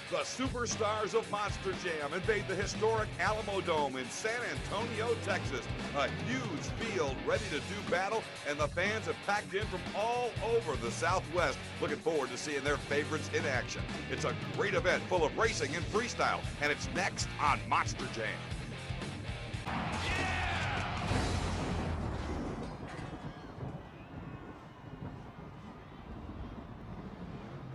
The superstars of Monster Jam invade the historic Alamo Dome in San Antonio, Texas. A huge field ready to do battle, and the fans have packed in from all over the Southwest, looking forward to seeing their favorites in action. It's a great event full of racing and freestyle, and it's next on Monster Jam.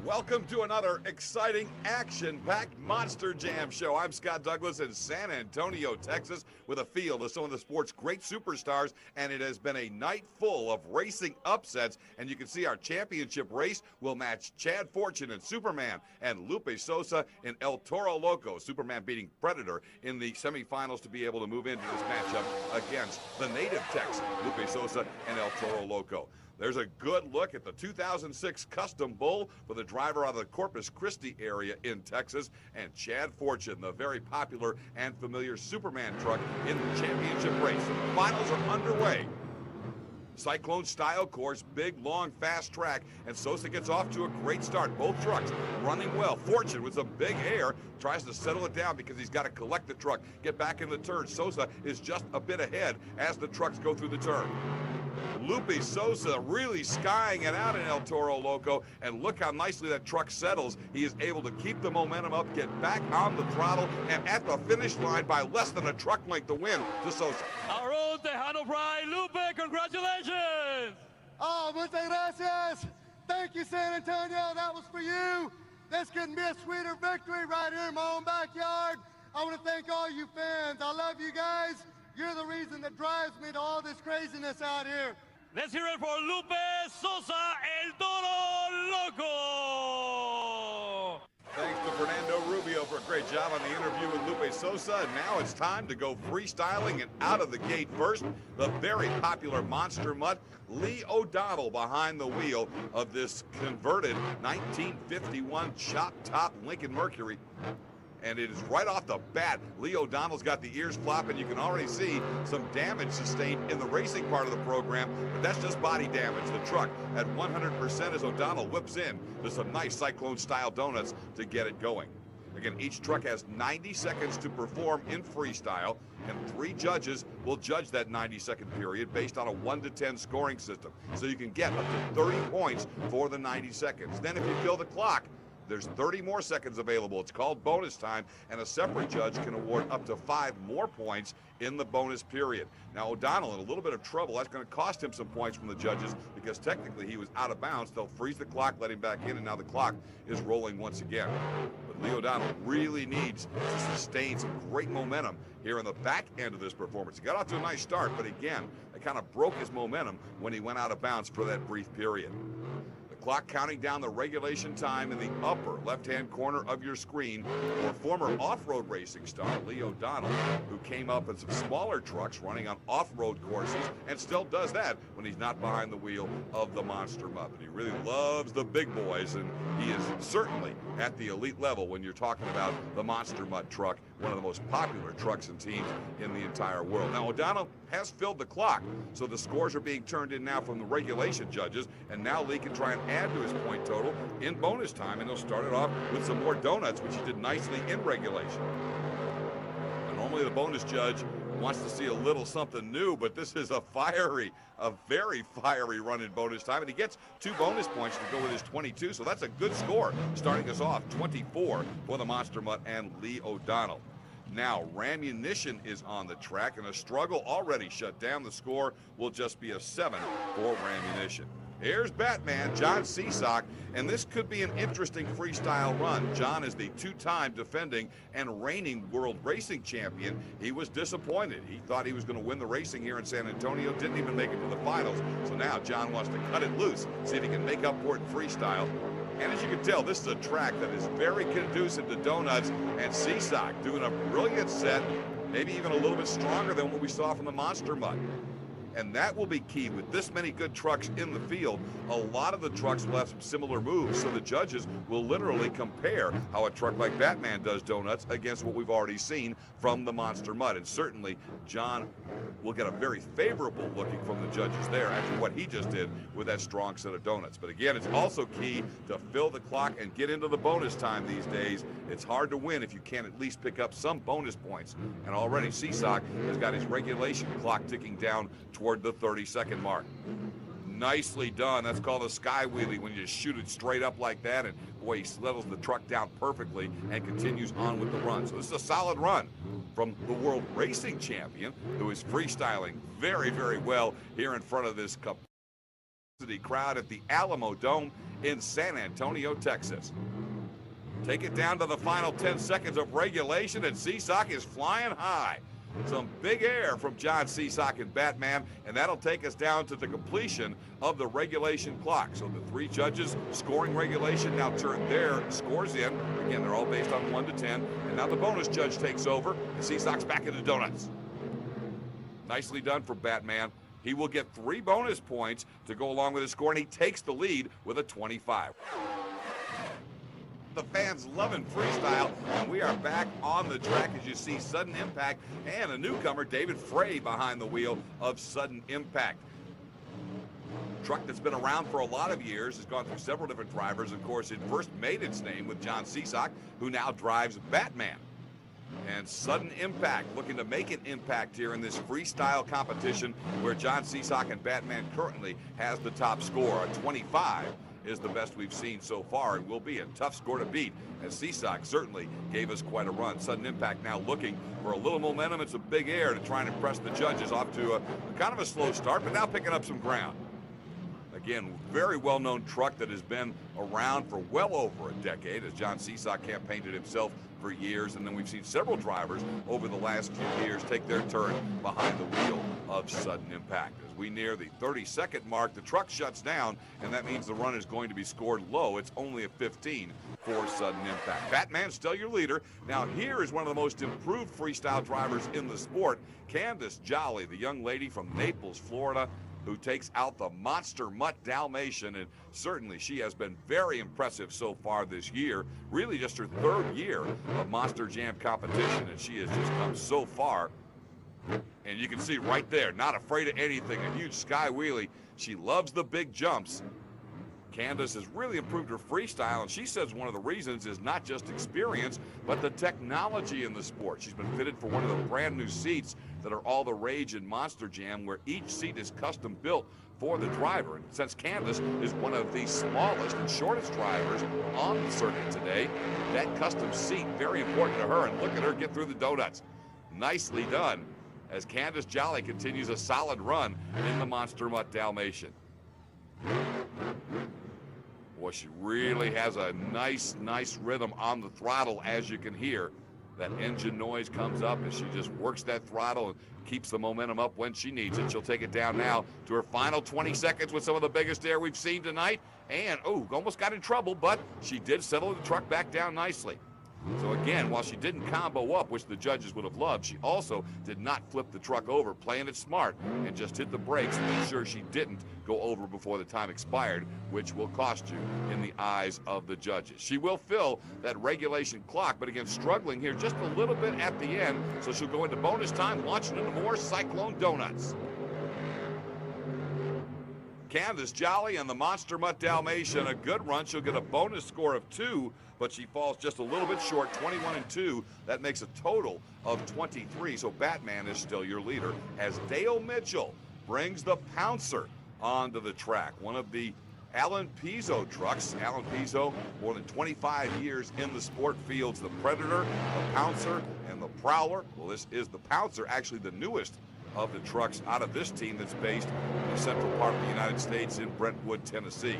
Welcome to another exciting, action-packed Monster Jam show. I'm Scott Douglas in San Antonio, Texas, with a field of some of the sport's great superstars, and it has been a night full of racing upsets, and you can see our championship race will match Chad Fortune in Superman and Lupe Sosa in El Toro Loco. Superman beating Predator in the semifinals to be able to move into this matchup against the native Texan, Lupe Sosa and El Toro Loco. There's a good look at the 2006 Custom Bull for the driver out of the Corpus Christi area in Texas, and Chad Fortune, the very popular and familiar Superman truck in the championship race. The finals are underway. Cyclone style course, big, long, fast track, and Sosa gets off to a great start. Both trucks running well. Fortune with some big air tries to settle it down because he's got to collect the truck, get back in the turn. Sosa is just a bit ahead as the trucks go through the turn. Lupe Sosa really skying it out in El Toro Loco, and look how nicely that truck settles. He is able to keep the momentum up, get back on the throttle, and at the finish line by less than a truck length to win to Sosa. Our own Tejano Pride, Lupe, congratulations! Oh, muchas gracias. Thank you, San Antonio. That was for you. This couldn't be a sweeter victory right here in my own backyard. I want to thank all you fans. I love you guys. You're the reason that drives me to all this craziness out here. Let's hear it for Lupe Sosa, El Toro Loco! Thanks to Fernando Rubio for a great job on the interview with Lupe Sosa. And now it's time to go freestyling, and out of the gate first, the very popular Monster Mutt, Lee O'Donnell, behind the wheel of this converted 1951 chop-top Lincoln Mercury. And it is right off the bat. Lee O'Donnell's got the ears flopping. You can already see some damage sustained in the racing part of the program, but that's just body damage. The truck at 100% as O'Donnell whips in to some nice Cyclone-style donuts to get it going. Again, each truck has 90 seconds to perform in freestyle, and 3 judges will judge that 90-second period based on a 1 to 10 scoring system. So you can get up to 30 points for the 90 seconds. Then if you kill the clock, there's 30 more seconds available. It's called bonus time, and a separate judge can award up to 5 more points in the bonus period. Now, O'Donnell in a little bit of trouble. That's going to cost him some points from the judges because technically he was out of bounds. They'll freeze the clock, let him back in, and now the clock is rolling once again. But Lee O'Donnell really needs to sustain some great momentum here in the back end of this performance. He got off to a nice start, but again, it kind of broke his momentum when he went out of bounds for that brief period. Clock counting down the regulation time in the upper left-hand corner of your screen for former off-road racing star Lee O'Donnell, who came up in some smaller trucks running on off-road courses and still does that when he's not behind the wheel of the Monster Mutt. He really loves the big boys, and he is certainly at the elite level when you're talking about the Monster Mutt truck, one of the most popular trucks and teams in the entire world. Now, O'Donnell has filled the clock, so the scores are being turned in now from the regulation judges, and now Lee can try and add to his point total in bonus time, and he'll start it off with some more donuts, which he did nicely in regulation. And normally the bonus judge wants to see a little something new, but this is a very fiery run in bonus time, and he gets 2 bonus points to go with his 22, so that's a good score, starting us off 24 for the Monster Mutt and Lee O'Donnell. Now, Rammunition is on the track, and a struggle already shut down. The score will just be a 7 for Rammunition. Here's Batman, John Seasock, and this could be an interesting freestyle run. John is the 2-time defending and reigning world racing champion. He was disappointed. He thought he was going to win the racing here in San Antonio, didn't even make it to the finals. So now John wants to cut it loose, see if he can make up for it in freestyle. And as you can tell, this is a track that is very conducive to donuts, and Seasock doing a brilliant set, maybe even a little bit stronger than what we saw from the Monster Mutt. And that will be key. With this many good trucks in the field, a lot of the trucks will have some similar moves, so the judges will literally compare how a truck like Batman does donuts against what we've already seen from the Monster Mud. And certainly, John will get a very favorable looking from the judges there after what he just did with that strong set of donuts. But again, it's also key to fill the clock and get into the bonus time these days. It's hard to win if you can't at least pick up some bonus points. And already Cisak has got his regulation clock ticking down toward the 30-second mark. Nicely done. That's called a sky wheelie when you just shoot it straight up like that, and boy, he settles the truck down perfectly and continues on with the run. So this is a solid run from the world racing champion, who is freestyling very, very well here in front of this capacity crowd at the Alamo Dome in San Antonio, Texas. Take it down to the final 10 seconds of regulation, and Cisak is flying high. Some big air from John Cisak and Batman, and that'll take us down to the completion of the regulation clock. So the three judges scoring regulation now turn their scores in. Again, they're all based on 1 to 10, and now the bonus judge takes over, and Cisak's back into donuts. Nicely done for Batman. He will get 3 bonus points to go along with his score, and he takes the lead with a 25. The fans loving freestyle, and we are back on the track as you see Sudden Impact and a newcomer, David Frey, behind the wheel of Sudden Impact. Truck that's been around for a lot of years, has gone through several different drivers. Of course, it first made its name with John Cisak, who now drives Batman. And Sudden Impact looking to make an impact here in this freestyle competition where John Cisak and Batman currently has the top score. A 25 is the best we've seen so far, and will be a tough score to beat, as Cisak certainly gave us quite a run. Sudden Impact now looking for a little momentum and some big air to try and impress the judges, off to a kind of a slow start, but now picking up some ground. Again, very well-known truck that has been around for well over a decade, as John Cisak campaigned it himself for years, and then we've seen several drivers over the last few years take their turn behind the wheel of Sudden Impact. As we near the 30-second mark, the truck shuts down, and that means the run is going to be scored low. It's only a 15 for Sudden Impact. Batman's still your leader. Now here is one of the most improved freestyle drivers in the sport, Candace Jolly, the young lady from Naples, Florida, who takes out the Monster Mutt Dalmatian, and certainly she has been very impressive so far this year. Really just her 3rd year of Monster Jam competition, and she has just come so far. And you can see right there, not afraid of anything, a huge sky wheelie. She loves the big jumps. Candace has really improved her freestyle, and she says one of the reasons is not just experience, but the technology in the sport. She's been fitted for one of the brand new seats that are all the rage in Monster Jam, where each seat is custom built for the driver. And since Candace is one of the smallest and shortest drivers on the circuit today, that custom seat very important to her, and look at her get through the donuts. Nicely done, as Candace Jolly continues a solid run in the Monster Mutt Dalmatian. Boy, she really has a nice rhythm on the throttle, as you can hear. That engine noise comes up as she just works that throttle and keeps the momentum up when she needs it. She'll take it down now to her final 20 seconds with some of the biggest air we've seen tonight. And, oh, almost got in trouble, but she did settle the truck back down nicely. So again, while she didn't combo up, which the judges would have loved, she also did not flip the truck over, playing it smart, and just hit the brakes to make sure she didn't go over before the time expired, which will cost you in the eyes of the judges. She will fill that regulation clock, but again, struggling here just a little bit at the end, so she'll go into bonus time, launching into more Cyclone Donuts. Candace Jolly and the Monster Mutt Dalmatian, a good run. She'll get a bonus score of 2, but she falls just a little bit short, 21 and 2. That makes a total of 23, so Batman is still your leader, as Dale Mitchell brings the Pouncer onto the track. One of the Alan Pizzo trucks. Alan Pizzo, more than 25 years in the sport, fields the Predator, the Pouncer, and the Prowler. Well, this is the Pouncer, actually the newest of the trucks out of this team that's based in the central part of the United States in Brentwood, Tennessee.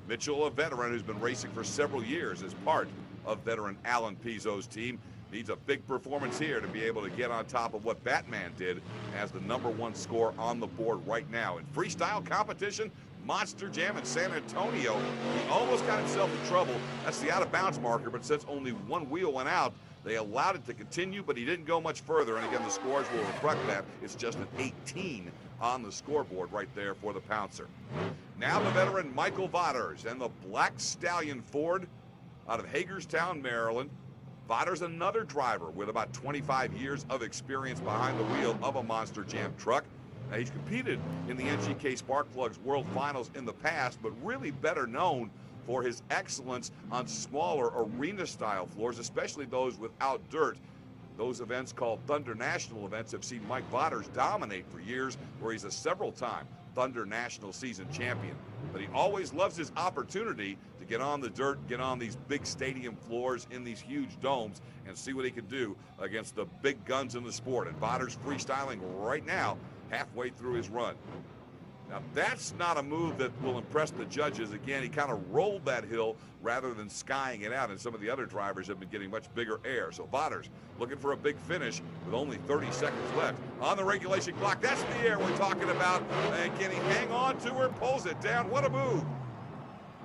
Mitchell, a veteran who's been racing for several years as part of veteran Alan Pizzo's team, needs a big performance here to be able to get on top of what Batman did as the #1 score on the board right now. In freestyle competition, Monster Jam in San Antonio, he almost got himself in trouble. That's the out-of-bounds marker, but since only one wheel went out, They allowed it to continue, but he didn't go much further. And again, the scores will reflect that. It's just an 18 on the scoreboard right there for the Pouncer. Now the veteran Michael Vaughters and the Black Stallion Ford out of Hagerstown, Maryland. Vaughters, another driver with about 25 years of experience behind the wheel of a Monster Jam truck. Now, he's competed in the NGK Sparkplugs World Finals in the past, but really better known for his excellence on smaller arena-style floors, especially those without dirt. Those events called Thunder National events have seen Mike Vaughters dominate for years, where he's a several-time Thunder National season champion. But he always loves his opportunity to get on the dirt, get on these big stadium floors in these huge domes, and see what he can do against the big guns in the sport. And Vaughters freestyling right now, halfway through his run. Now, that's not a move that will impress the judges. Again, he kind of rolled that hill rather than skying it out, and some of the other drivers have been getting much bigger air. So Vaughters looking for a big finish with only 30 seconds left on the regulation clock. That's the air we're talking about. And can he hang on to her, pulls it down? What a move.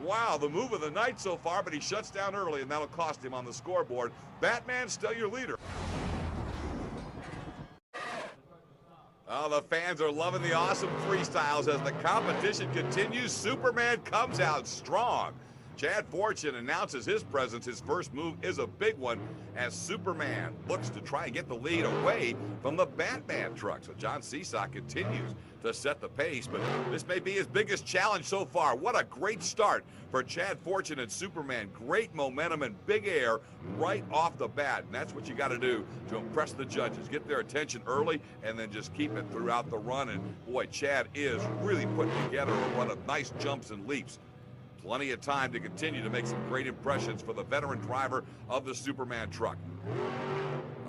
Wow, the move of the night so far, but he shuts down early, and that'll cost him on the scoreboard. Batman, still your leader. Oh, the fans are loving the awesome freestyles as the competition continues. Superman comes out strong. Chad Fortune announces his presence. His first move is a big one as Superman looks to try and get the lead away from the Batman truck. So John Seesaw continues to set the pace, but this may be his biggest challenge so far. What a great start for Chad Fortune and Superman. Great momentum and big air right off the bat, and that's what you got to do to impress the judges. Get their attention early and then just keep it throughout the run. And boy, Chad is really putting together a run of nice jumps and leaps. Plenty of time to continue to make some great impressions for the veteran driver of the Superman truck.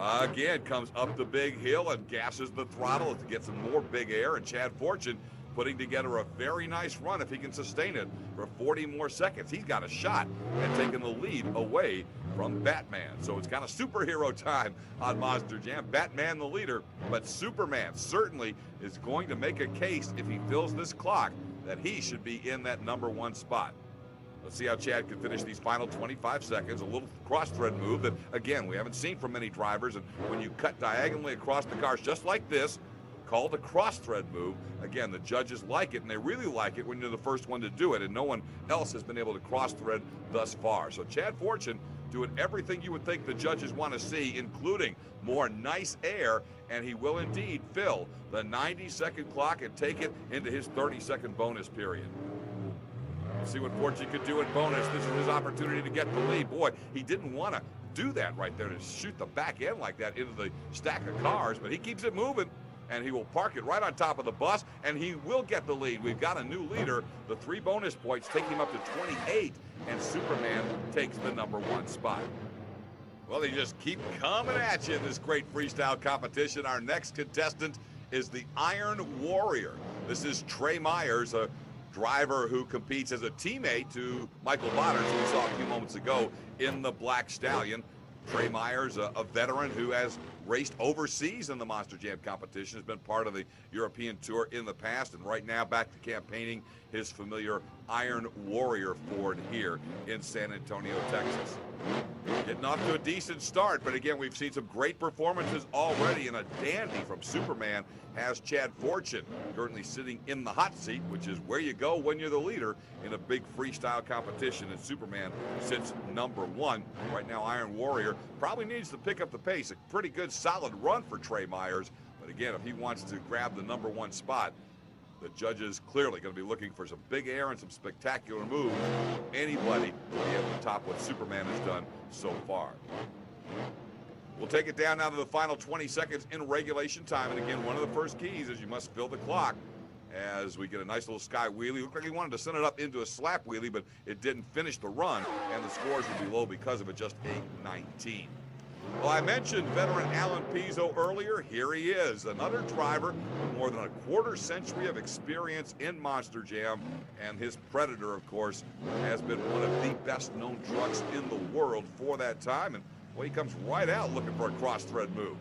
Again, comes up the big hill and gasses the throttle to get some more big air, and Chad Fortune putting together a very nice run if he can sustain it for 40 more seconds. He's got a shot at taking the lead away from Batman. So it's kind of superhero time on Monster Jam. Batman the leader, but Superman certainly is going to make a case if he fills this clock that he should be in that #1 spot. Let's see how Chad can finish these final 25 seconds. A little cross-thread move that, again, we haven't seen from many drivers. And when you cut diagonally across the cars just like this, called a cross-thread move, again, the judges like it, and they really like it when you're the first one to do it, and no one else has been able to cross-thread thus far. So Chad Fortune doing everything you would think the judges want to see, including more nice air, and he will indeed fill the 90-second clock and take it into his 30-second bonus period. See what Fortune could do in bonus. This is his opportunity to get the lead. Boy, he didn't want to do that right there, to shoot the back end like that into the stack of cars, but he keeps it moving, and he will park it right on top of the bus, and he will get the lead. We've got a new leader. The 3 bonus points take him up to 28, and Superman takes the #1 spot. Well, they just keep coming at you in this great freestyle competition. Our next contestant is the Iron Warrior. This is Trey Myers, a driver who competes as a teammate to Michael Vaughters, who we saw a few moments ago in the Black Stallion. Trey Myers, a veteran who has raced overseas in the Monster Jam competition, has been part of the European Tour in the past, and right now back to campaigning his familiar Iron Warrior Ford here in San Antonio, Texas. Getting off to a decent start, but again, we've seen some great performances already, and a dandy from Superman has Chad Fortune currently sitting in the hot seat, which is where you go when you're the leader in a big freestyle competition, and Superman sits #1. Right now, Iron Warrior probably needs to pick up the pace. A pretty good, solid run for Trey Myers, but again, if he wants to grab the #1 spot, the judges clearly going to be looking for some big air and some spectacular moves. Anybody will be able to top what Superman has done so far. We'll take it down now to the final 20 seconds in regulation time. And again, one of the first keys is you must fill the clock as we get a nice little sky wheelie. Looked like he wanted to send it up into a slap wheelie, but it didn't finish the run, and the scores would be low because of it, just a 19. Well, I mentioned veteran Alan Pizzo earlier. Here he is, another driver with more than a quarter-century of experience in Monster Jam, and his Predator, of course, has been one of the best-known trucks in the world for that time. And well, he comes right out looking for a cross-thread move.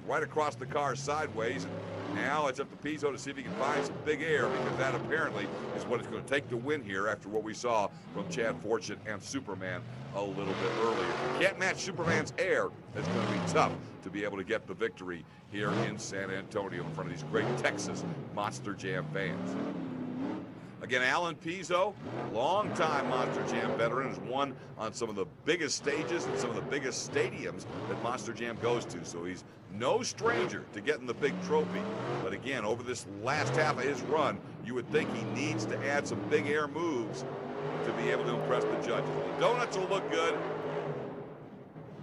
Right across the car sideways. And now it's up to Pizzo to see if he can find some big air, because that apparently is what it's going to take to win here after what we saw from Chad Fortune and Superman a little bit earlier. If you can't match Superman's air, it's going to be tough to be able to get the victory here in San Antonio in front of these great Texas Monster Jam fans. Again, Alan Pizzo, longtime Monster Jam veteran, has won on some of the biggest stages and some of the biggest stadiums that Monster Jam goes to. So he's no stranger to getting the big trophy. But again, over this last half of his run, you would think he needs to add some big air moves to be able to impress the judges. The donuts will look good.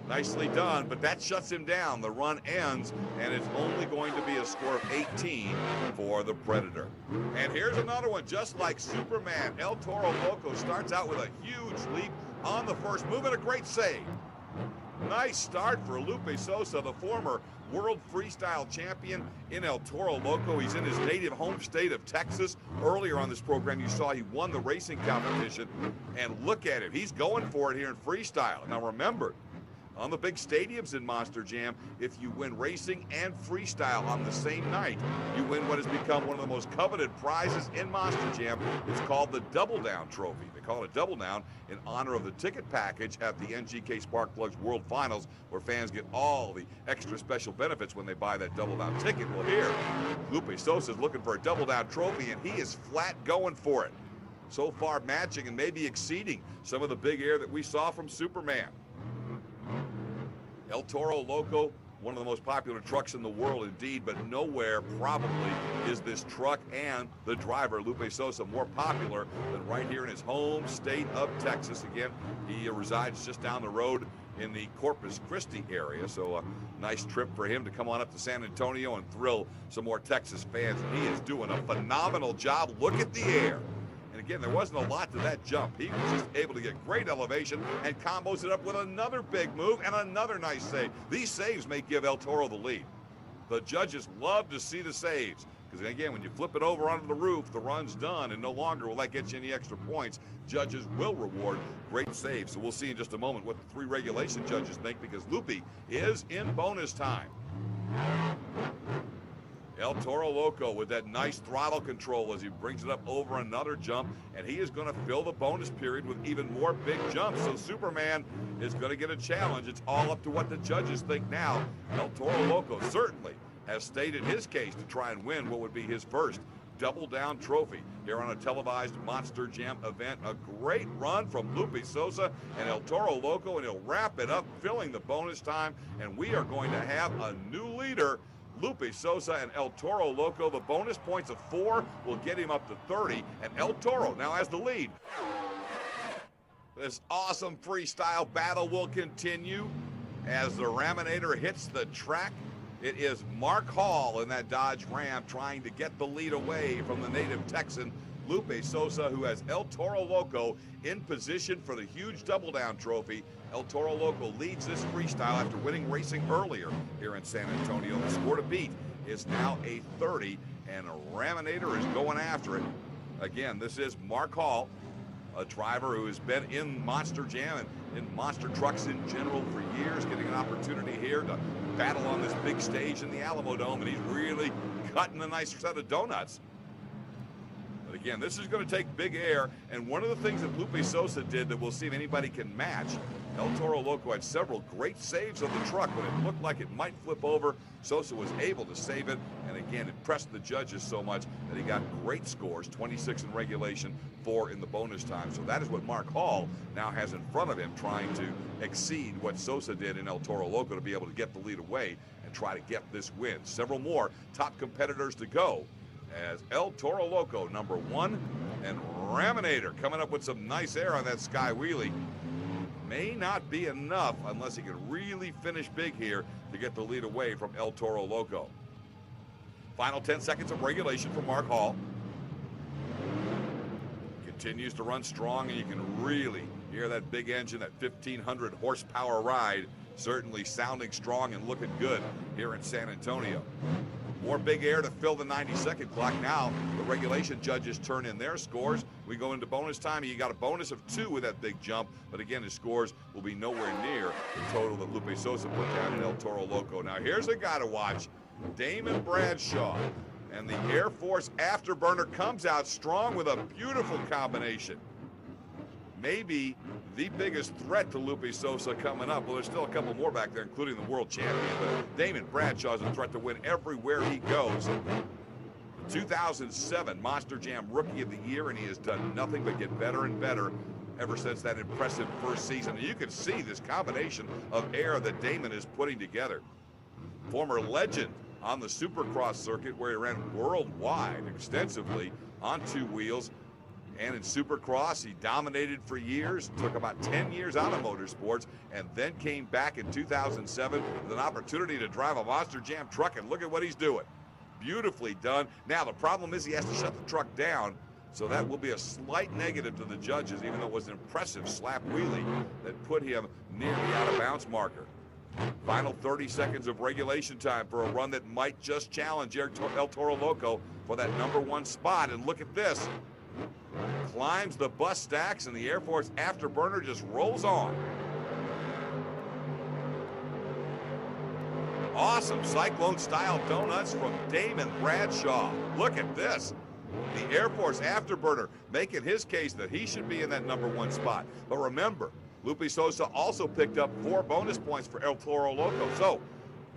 Nicely done, but that shuts him down. The run ends, and it's only going to be a score of 18 for the Predator. And here's another one, just like Superman. El Toro Loco starts out with a huge leap on the first move and a great save. Nice start for Lupe Sosa, the former world freestyle champion in El Toro Loco. He's in his native home state of Texas. Earlier on this program, you saw he won the racing competition. And look at him. He's going for it here in freestyle. Now remember, on the big stadiums in Monster Jam, if you win racing and freestyle on the same night, you win what has become one of the most coveted prizes in Monster Jam. It's called the Double Down Trophy. They call it a Double Down in honor of the ticket package at the NGK Sparkplugs World Finals, where fans get all the extra special benefits when they buy that Double Down ticket. Well, here, Lupe Sosa is looking for a Double Down Trophy, and he is flat going for it. So far matching and maybe exceeding some of the big air that we saw from Superman. El Toro Loco, one of the most popular trucks in the world indeed, but nowhere probably is this truck and the driver, Lupe Sosa, more popular than right here in his home state of Texas. Again, he resides just down the road in the Corpus Christi area, so a nice trip for him to come on up to San Antonio and thrill some more Texas fans. And he is doing a phenomenal job. Look at the air. And again, there wasn't a lot to that jump. He was just able to get great elevation and combos it up with another big move and another nice save. These saves may give El Toro the lead. The judges love to see the saves, because again, when you flip it over onto the roof, the run's done, and no longer will that get you any extra points. Judges will reward great saves. So we'll see in just a moment what the three regulation judges think, because Lupe is in bonus time. El Toro Loco with that nice throttle control as he brings it up over another jump, and he is going to fill the bonus period with even more big jumps. So Superman is going to get a challenge. It's all up to what the judges think now. El Toro Loco certainly has stated his case to try and win what would be his first Double Down Trophy here on a televised Monster Jam event. A great run from Lupe Sosa and El Toro Loco, and he'll wrap it up, filling the bonus time, and we are going to have a new leader. Lupe Sosa and El Toro Loco. The bonus points of 4 will get him up to 30, and El Toro now has the lead. This awesome freestyle battle will continue as the Raminator hits the track. It is Mark Hall in that Dodge Ram trying to get the lead away from the native Texan Lupe Sosa, who has El Toro Loco in position for the huge Double Down Trophy. El Toro Loco leads this freestyle after winning racing earlier here in San Antonio. The score to beat is now a 30, and Raminator is going after it. Again, this is Mark Hall, a driver who has been in Monster Jam and in monster trucks in general for years, getting an opportunity here to battle on this big stage in the Alamo Dome, and he's really cutting a nice set of donuts. But again, this is going to take big air, and one of the things that Lupe Sosa did that we'll see if anybody can match, El Toro Loco had several great saves of the truck when it looked like it might flip over. Sosa was able to save it, and again, it pressed the judges so much that he got great scores, 26 in regulation, 4 in the bonus time. So that is what Mark Hall now has in front of him, trying to exceed what Sosa did in El Toro Loco to be able to get the lead away and try to get this win. Several more top competitors to go as El Toro Loco, number 1, and Raminator coming up with some nice air on that sky wheelie. May not be enough unless he can really finish big here to get the lead away from El Toro Loco. Final 10 seconds of regulation for Mark Hall. Continues to run strong, and you can really hear that big engine, that 1,500 horsepower ride, certainly sounding strong and looking good here in San Antonio. More big air to fill the 90-second clock. Now the regulation judges turn in their scores. We go into bonus time. He got a bonus of 2 with that big jump, but again, his scores will be nowhere near the total that Lupe Sosa put down in El Toro Loco. Now here's a guy to watch, Damon Bradshaw. And the Air Force Afterburner comes out strong with a beautiful combination. Maybe the biggest threat to Lupe Sosa coming up. Well, there's still a couple more back there, including the world champion, but Damon Bradshaw is a threat to win everywhere he goes. 2007 Monster Jam Rookie of the Year, and he has done nothing but get better and better ever since that impressive first season. And you can see this combination of air that Damon is putting together. Former legend on the Supercross circuit, where he ran worldwide extensively on two wheels. And in Supercross, he dominated for years, took about 10 years out of motorsports, and then came back in 2007 with an opportunity to drive a Monster Jam truck, and look at what he's doing. Beautifully done. Now, the problem is he has to shut the truck down, so that will be a slight negative to the judges, even though it was an impressive slap wheelie that put him near the out-of-bounds marker. Final 30 seconds of regulation time for a run that might just challenge El Toro Loco for that #1 spot, and look at this. Climbs the bus stacks, and the Air Force Afterburner just rolls on. Awesome Cyclone-style donuts from Damon Bradshaw. Look at this. The Air Force Afterburner making his case that he should be in that #1 spot. But remember, Lupe Sosa also picked up 4 bonus points for El Toro Loco. So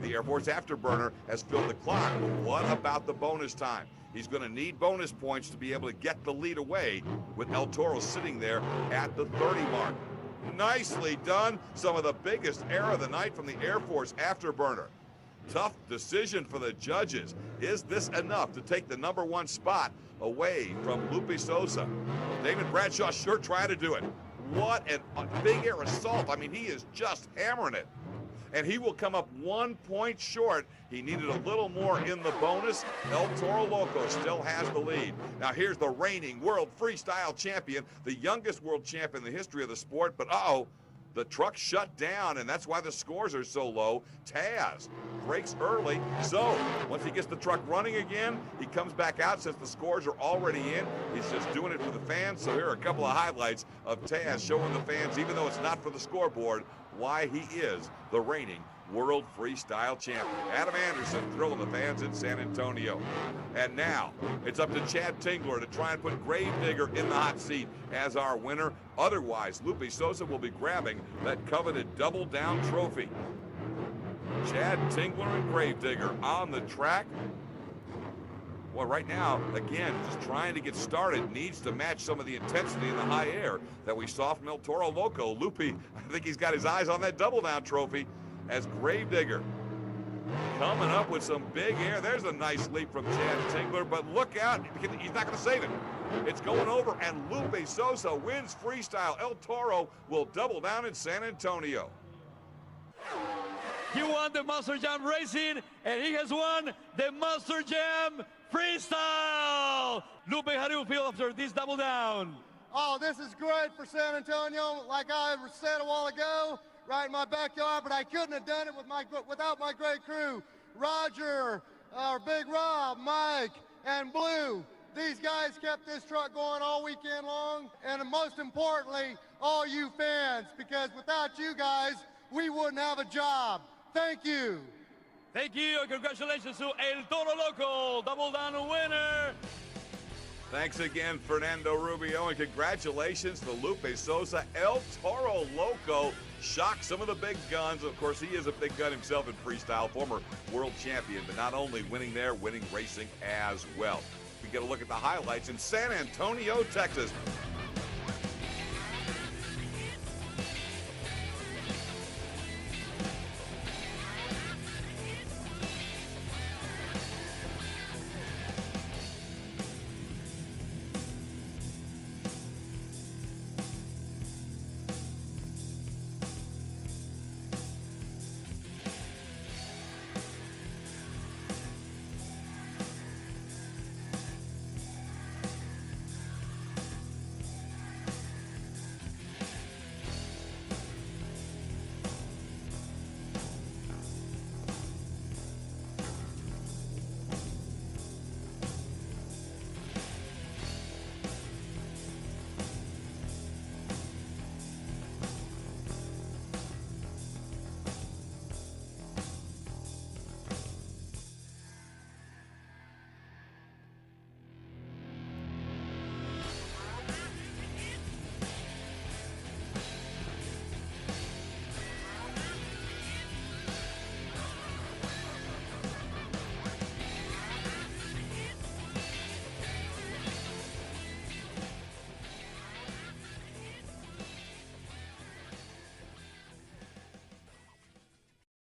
the Air Force Afterburner has filled the clock. But what about the bonus time? He's going to need bonus points to be able to get the lead away, with El Toro sitting there at the 30 mark. Nicely done. Some of the biggest air of the night from the Air Force Afterburner. Tough decision for the judges. Is this enough to take the #1 spot away from Lupe Sosa? Damon Bradshaw sure tried to do it. What a big air assault. I mean, he is just hammering it. And he will come up 1 point short. He needed a little more in the bonus. El Toro Loco still has the lead. Now here's the reigning world freestyle champion, the youngest world champion in the history of the sport, but the truck shut down, and that's why the scores are so low. Taz breaks early, so once he gets the truck running again, he comes back out since the scores are already in. He's just doing it for the fans, so here are a couple of highlights of Taz showing the fans, even though it's not for the scoreboard, why he is the reigning world freestyle champion. Adam Anderson thrilling the fans in San Antonio. And now it's up to Chad Tingler to try and put Gravedigger in the hot seat as our winner. Otherwise, Lupe Sosa will be grabbing that coveted double down trophy. Chad Tingler and Gravedigger on the track. Well, right now, again, just trying to get started, needs to match some of the intensity in the high air that we saw from El Toro Loco. Lupe, I think he's got his eyes on that double down trophy, as Gravedigger coming up with some big air. There's a nice leap from Chad Tingler, but look out, he's not going to save it. It's going over, and Lupe Sosa wins freestyle. El Toro will double down in San Antonio. He won the Monster Jam Racing, and he has won the Monster Jam Freestyle. Lupe, how do you feel after this double down? Oh, this is great for San Antonio. Like I said a while ago, right in my backyard, but I couldn't have done it without my great crew. Roger, our Big Rob, Mike, and Blue. These guys kept this truck going all weekend long, and most importantly, all you fans, because without you guys, we wouldn't have a job. Thank you. Thank you, and congratulations to El Toro Loco, double down winner. Thanks again, Fernando Rubio, and congratulations to Lupe Sosa. El Toro Loco shocked some of the big guns. Of course, he is a big gun himself in freestyle, former world champion, but not only winning there, winning racing as well. We get a look at the highlights in San Antonio, Texas.